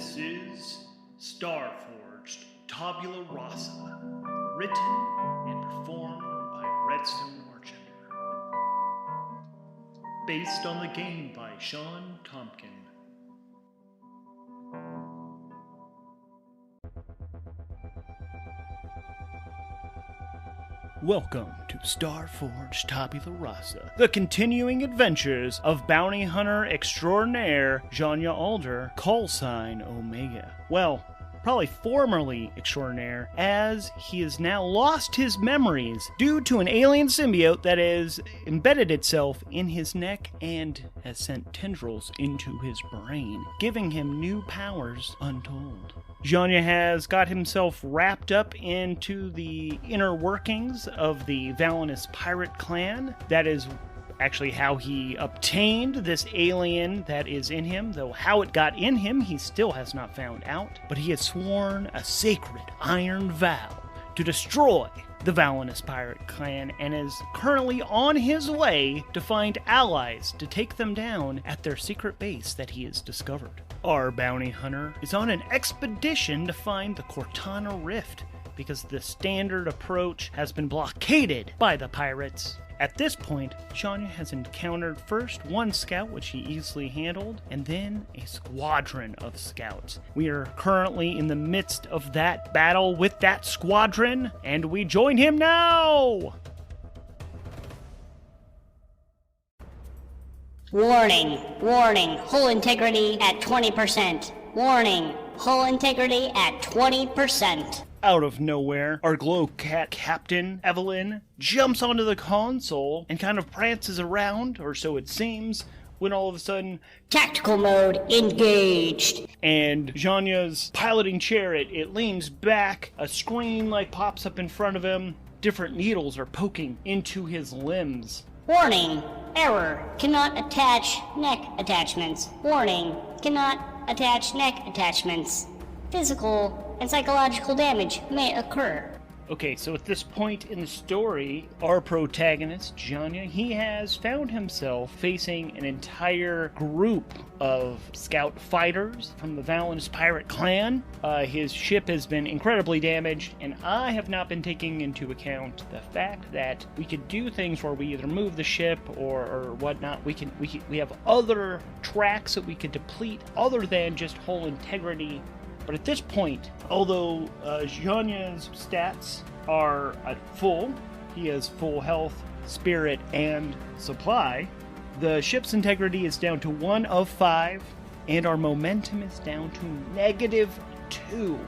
This is Starforged, Tabula Rasa, written and performed by Redstone Archenderis. Based on the game by Shawn Tomkin. Welcome to Starforged Tabula Rasa, the continuing adventures of bounty hunter extraordinaire Janya _, Omega. Well, probably formerly extraordinaire, as he has now lost his memories due to an alien symbiote that has embedded itself in his neck and has sent tendrils into his brain, giving him new powers untold. Janya has got himself wrapped up into the inner workings of the Valenus Pirate Clan. That is actually how he obtained this alien that is in him, though how it got in him he still has not found out. But he has sworn a sacred iron vow to destroy the Valenus Pirate Clan and is currently on his way to find allies to take them down at their secret base that he has discovered. Our bounty hunter is on an expedition to find the Cortana Rift because the standard approach has been blockaded by the pirates. At this point, Janya has encountered first one scout, which he easily handled, and then a squadron of scouts. We are currently in the midst of that battle with that squadron, and we join him now! Warning, warning, hull integrity at 20%. Warning, hull integrity at 20%. Out of nowhere, our glow cat captain, Evelyn, jumps onto the console and kind of prances around, or so it seems, when all of a sudden, tactical mode engaged. And Janya's piloting chariot, it leans back, a screen pops up in front of him, different needles are poking into his limbs. Warning, error, cannot attach neck attachments. Warning, cannot attach neck attachments. Physical and psychological damage may occur. Okay, so at this point in the story, our protagonist, Janya, he has found himself facing an entire group of scout fighters from the Valenus Pirate Clan. His ship has been incredibly damaged, and I have not been taking into account the fact that we could do things where we either move the ship or whatnot. We have other tracks that we could deplete other than just hull integrity. But at this point, although Janya's stats are at full, he has full health, spirit, and supply, the ship's integrity is down to 1 of 5, and our momentum is down to -2.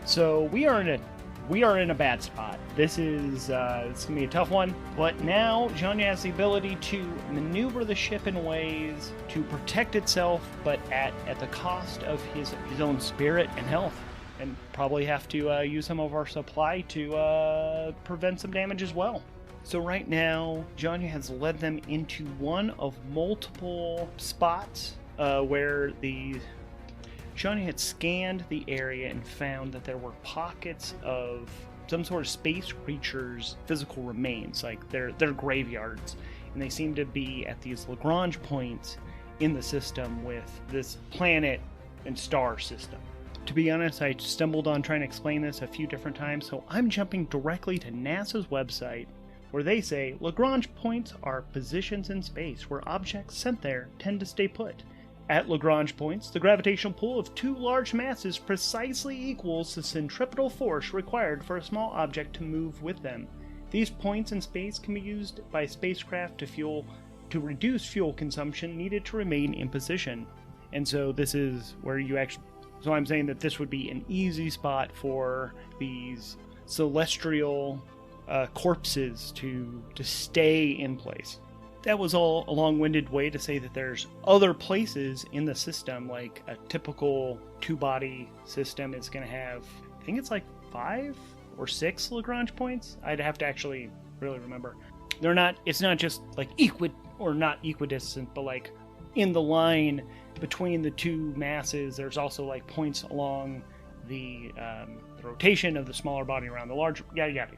So we are in a bad spot. This is it's gonna be a tough one. But now Janya has the ability to maneuver the ship in ways to protect itself, but at the cost of his own spirit and health, and probably have to use some of our supply to prevent some damage as well. So right now, Janya has led them into one of multiple spots where Janya had scanned the area and found that there were pockets of some sort of space creatures' physical remains, like they're graveyards, and they seem to be at these Lagrange points in the system with this planet and star system. To be honest, I stumbled on trying to explain this a few different times, so I'm jumping directly to NASA's website, where they say Lagrange points are positions in space where objects sent there tend to stay put. At Lagrange points, the gravitational pull of two large masses precisely equals the centripetal force required for a small object to move with them. These points in space can be used by spacecraft to reduce fuel consumption needed to remain in position. And so this is where so I'm saying that this would be an easy spot for these celestial corpses to stay in place. That was all a long-winded way to say that there's other places in the system, like a typical two-body system is going to have, I think it's 5 or 6 Lagrange points. I'd have to actually really remember. It's not just not equidistant, but in the line between the two masses, there's also points along the rotation of the smaller body around the larger, yada yada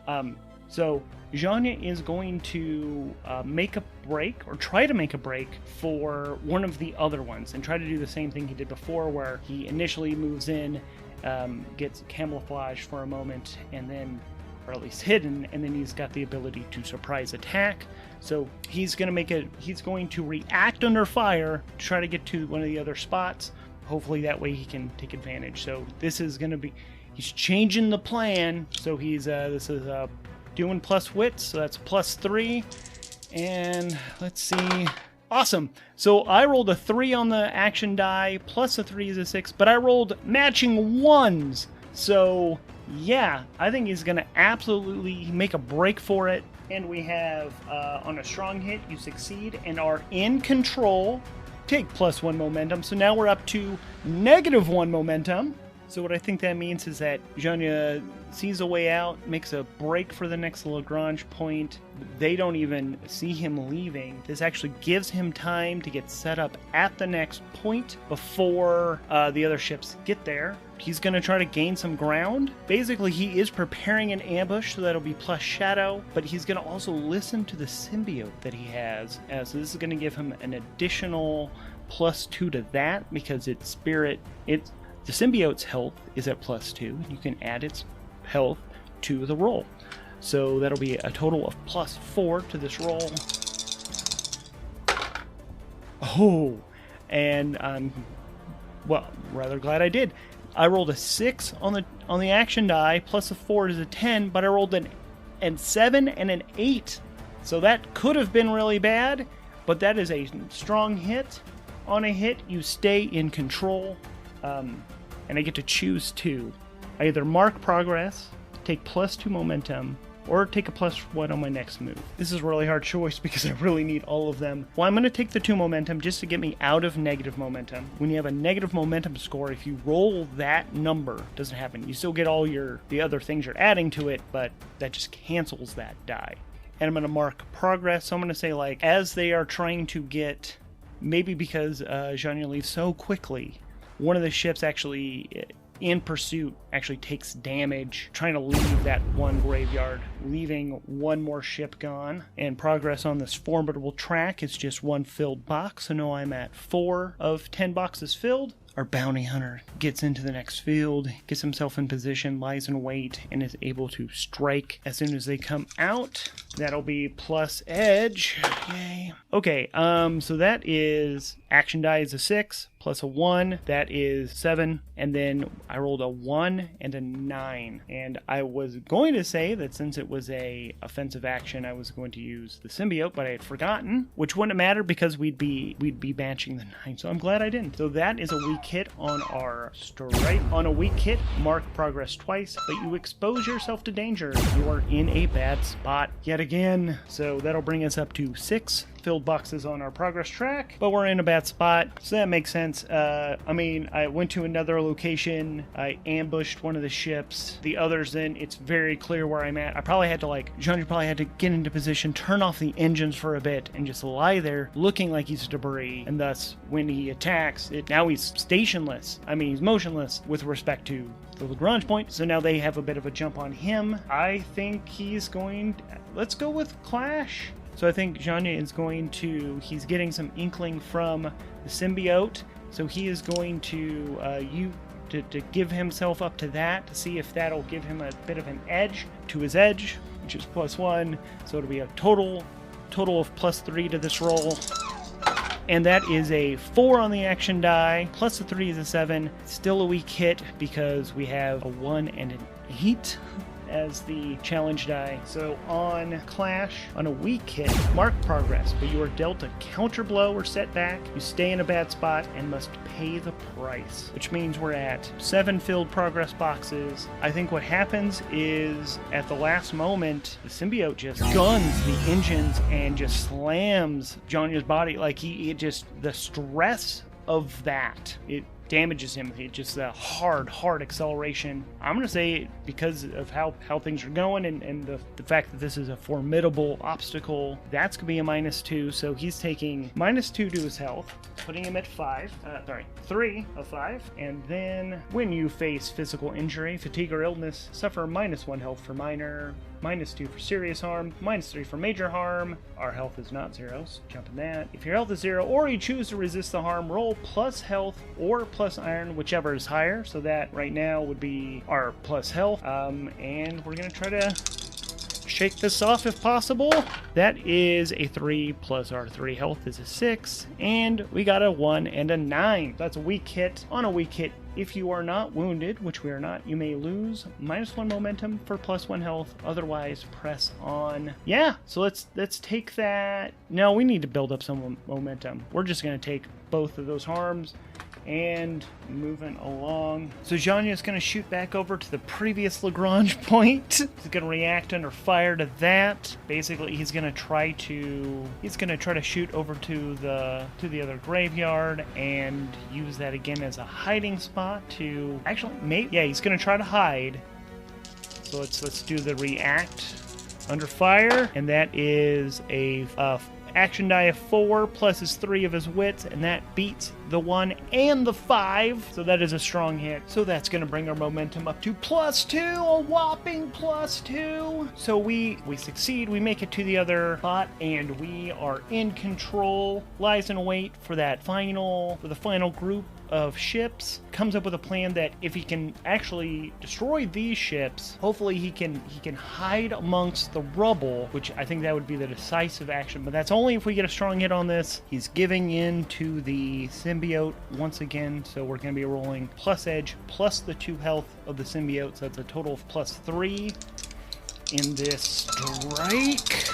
yada. So Janya is going to make a break, or try to make a break, for one of the other ones, and try to do the same thing he did before, where he initially moves in, gets camouflage for a moment, and then, or at least hidden, and then he's got the ability to surprise attack. So he's going to react under fire to try to get to one of the other spots. Hopefully that way he can take advantage. So this is going to be, he's changing the plan. So he's doing plus wits, so that's +3. And let's see. Awesome. So I rolled a 3 on the action die, plus a 3 is a 6, but I rolled matching 1s. So yeah, I think he's going to absolutely make a break for it. And we have, on a strong hit, you succeed and are in control. Take +1 momentum. So now we're up to -1 momentum. So what I think that means is that Janya sees a way out, makes a break for the next Lagrange point. They don't even see him leaving. This actually gives him time to get set up at the next point before the other ships get there. He's going to try to gain some ground. Basically, he is preparing an ambush, so that'll be plus shadow, but he's going to also listen to the symbiote that he has. So this is going to give him an additional +2 to that, because the symbiote's health is at +2, and you can add its health to the roll. So that'll be a total of +4 to this roll. Oh, and I'm, well, rather glad I did. I rolled a 6 on the action die, plus a 4 is a 10, but I rolled an 7 and an 8. So that could have been really bad, but that is a strong hit. On a hit, you stay in control. And I get to choose 2. I either mark progress, take +2 momentum, or take a +1 on my next move. This is a really hard choice because I really need all of them. Well, I'm going to take the 2 momentum just to get me out of negative momentum. When you have a negative momentum score, if you roll that number, it doesn't happen. You still get all the other things you're adding to it, but that just cancels that die. And I'm going to mark progress. So I'm going to say, like, as they are trying to get, maybe because Janya leaves so quickly, one of the ships actually, in pursuit, actually takes damage, trying to leave that one graveyard, leaving one more ship gone. And progress on this formidable track is just 1 filled box, so now I'm at 4 of 10 boxes filled. Our bounty hunter gets into the next field, gets himself in position, lies in wait, and is able to strike as soon as they come out. That'll be plus edge. Yay. Okay, so that is, action die is a 6, plus a 1, that is 7, and then I rolled a 1 and a 9. And I was going to say that since it was a offensive action, I was going to use the symbiote, but I had forgotten, which wouldn't matter because we'd be matching the 9, so I'm glad I didn't. So that is a weak hit on our strike. On a weak hit, mark progress twice, but you expose yourself to danger. You are in a bad spot yet again. So that'll bring us up to 6 filled boxes on our progress track, but we're in a bad spot, so that makes sense. I went to another location, I ambushed one of the ships, the others, then it's very clear where I'm at. I probably had to, Janya probably had to get into position, turn off the engines for a bit, and just lie there looking like he's debris, and thus, when he attacks, now he's stationless. He's motionless with respect to the Lagrange point, so now they have a bit of a jump on him. I think he's going, let's go with Clash. So I think Janya is going to, he's getting some inkling from the symbiote, so he is going to give himself up to that, to see if that'll give him a bit of an edge to his edge, which is +1, so it'll be a total of +3 to this roll. And that is a 4 on the action die, plus a 3 is a 7. Still a weak hit because we have a 1 and an 8 as the challenge die. So on Clash, on a weak hit, mark progress, but you are dealt a counter blow or setback. You stay in a bad spot and must pay the price, which means we're at 7 filled progress boxes. I think what happens is at the last moment, the symbiote just guns the engines and just slams Janya's body. The stress of that, damages him. It's just a hard acceleration. I'm going to say because of how things are going and the fact that this is a formidable obstacle, that's going to be a -2. So he's taking -2 to his health, putting him at 3 of 5. And then when you face physical injury, fatigue, or illness, suffer -1 health for minor, -2 for serious harm, -3 for major harm. Our health is not 0, so jump in that. If your health is 0 or you choose to resist the harm, roll plus health or plus iron, whichever is higher. So that right now would be our plus health. And we're going to try to shake this off if possible. That is a 3 plus our 3 health is a 6. And we got a 1 and a 9. That's a weak hit. On a weak hit, if you are not wounded, which we are not, you may lose -1 momentum for +1 health. Otherwise, press on. Yeah, so let's take that. No, we need to build up some momentum. We're just going to take both of those harms and moving along. So Janya is going to shoot back over to the previous Lagrange point. He's going to react under fire to that. Basically, he's going to try to shoot over to the other graveyard and use that again as a hiding spot to he's going to try to hide. So let's do the react under fire, and that is a action die of 4 plus his 3 of his wits, and that beats the 1 and the 5. So that is a strong hit. So that's going to bring our momentum up to +2, a whopping +2. So we succeed. We make it to the other spot, and we are in control. Lies in wait for the final group of ships. Comes up with a plan that if he can actually destroy these ships, hopefully he can hide amongst the rubble, which I think that would be the decisive action, but that's only if we get a strong hit on this. He's giving in to the symbiote once again, so we're going to be rolling plus edge plus the 2 health of the symbiote, so that's a total of +3 in this strike.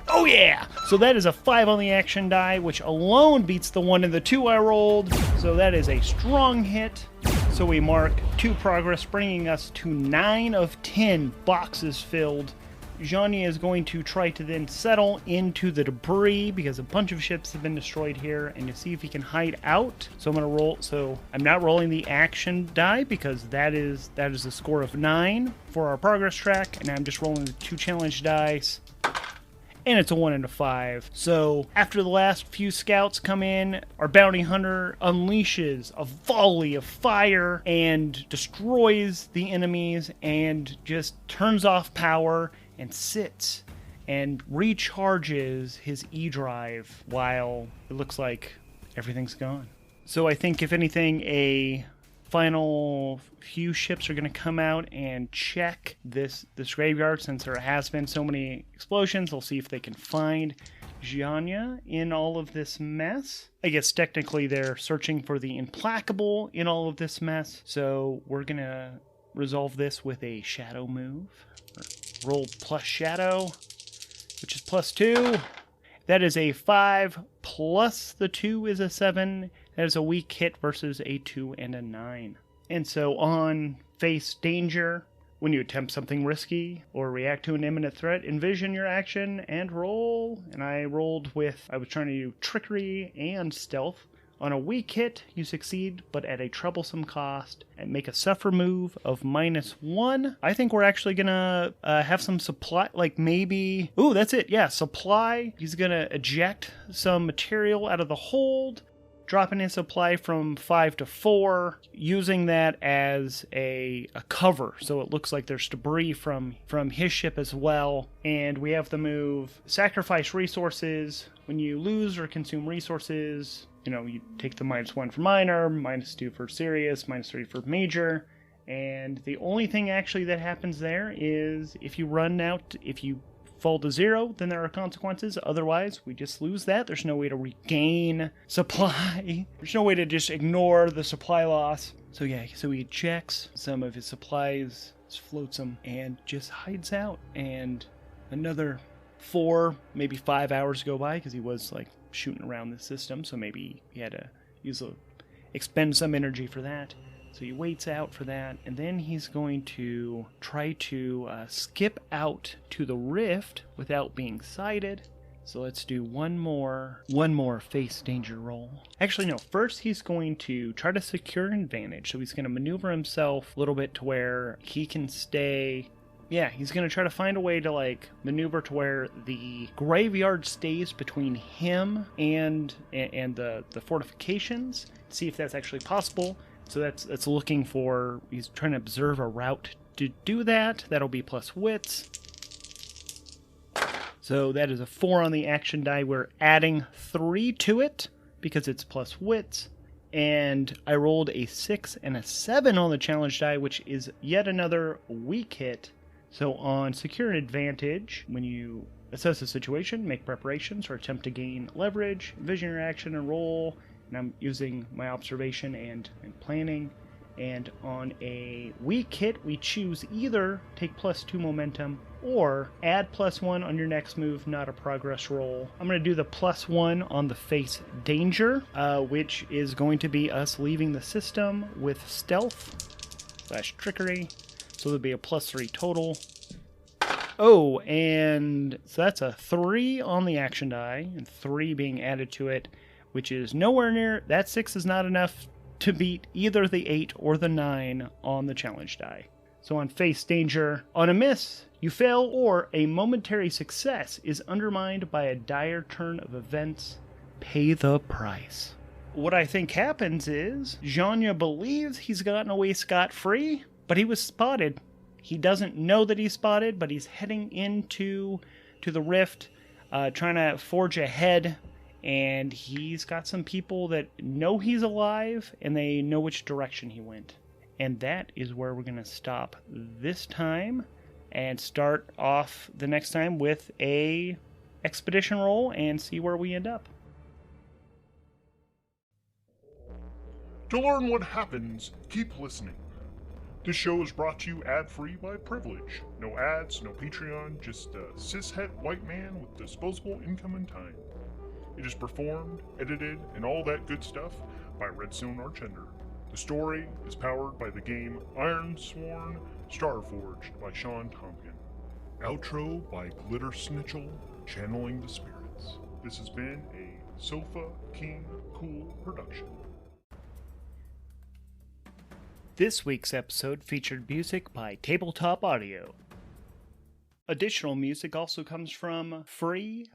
Oh yeah! So that is a 5 on the action die, which alone beats the 1 and the 2 I rolled. So that is a strong hit. So we mark 2 progress, bringing us to 9 of 10 boxes filled. Janya is going to try to then settle into the debris because a bunch of ships have been destroyed here, and to see if he can hide out. So I'm going to roll. So I'm not rolling the action die because that is a score of 9 for our progress track, and I'm just rolling the 2 challenge dice. And it's a 1 and a 5. So after the last few scouts come in, our bounty hunter unleashes a volley of fire and destroys the enemies and just turns off power and sits and recharges his E-drive while it looks like everything's gone. So I think if anything, a final few ships are going to come out and check this graveyard, since there has been so many explosions. They'll see if they can find Janya in all of this mess. I guess technically they're searching for the implacable in all of this mess. So we're going to resolve this with a shadow move. Roll plus shadow, which is +2. That is a 5 plus the 2 is a 7. That is a weak hit versus a 2 and a 9. And so on face danger, when you attempt something risky or react to an imminent threat, envision your action and roll. And I was trying to do trickery and stealth. On a weak hit, you succeed, but at a troublesome cost, and make a suffer move of -1. I think we're actually gonna have some supply, like maybe... Ooh, that's it, yeah, supply. He's gonna eject some material out of the hold, dropping in supply from 5 to 4, using that as a cover, so it looks like there's debris from his ship as well. And we have the move, sacrifice resources. When you lose or consume resources, you take the -1 for minor, -2 for serious, -3 for major. And the only thing actually that happens there is if you fall to 0, then there are consequences. Otherwise, we just lose that. There's no way to regain supply. There's no way to just ignore the supply loss. So yeah, so he ejects some of his supplies, floats them, and just hides out. And another 4, maybe 5 hours go by because he was shooting around the system. So maybe he had to expend some energy for that. So he waits out for that, and then he's going to try to skip out to the rift without being sighted. So let's do one more face danger roll. Actually, no. First, he's going to try to secure an advantage. So he's going to maneuver himself a little bit to where he can stay. Yeah, he's going to try to find a way to, like, maneuver to where the graveyard stays between him and the fortifications. See if that's actually possible. So that's looking for, he's trying to observe a route to do that. That'll be plus wits. So that is a 4 on the action die. We're adding 3 to it because it's plus wits. And I rolled a 6 and a 7 on the challenge die, which is yet another weak hit. So on secure an advantage, when you assess the situation, make preparations, or attempt to gain leverage, envision your action and roll. And I'm using my observation and planning. And on a weak hit, we choose either take +2 momentum or add +1 on your next move, not a progress roll. I'm going to do the +1 on the face danger, which is going to be us leaving the system with stealth/trickery. So there'll be a +3 total. Oh, and so that's a 3 on the action die, and 3 being added to it, which is nowhere near. That 6 is not enough to beat either the 8 or the 9 on the challenge die. So on face danger, on a miss, you fail, or a momentary success is undermined by a dire turn of events. Pay the price. What I think happens is Janya believes he's gotten away scot-free, but he was spotted. He doesn't know that he's spotted, but he's heading into the rift, trying to forge ahead. And he's got some people that know he's alive, and they know which direction he went. And that is where we're going to stop this time, and start off the next time with a expedition roll and see where we end up. To learn what happens, keep listening. This show is brought to you ad-free by privilege. No ads, no Patreon, just a cishet white man with disposable income and time. It is performed, edited, and all that good stuff by Redstone Archenderis. The story is powered by the game Ironsworn, Starforged by Shawn Tomkin. Outro by Glitter Snitchel, channeling the spirits. This has been a Sofa King Cool production. This week's episode featured music by Tabletop Audio. Additional music also comes from freepd.com.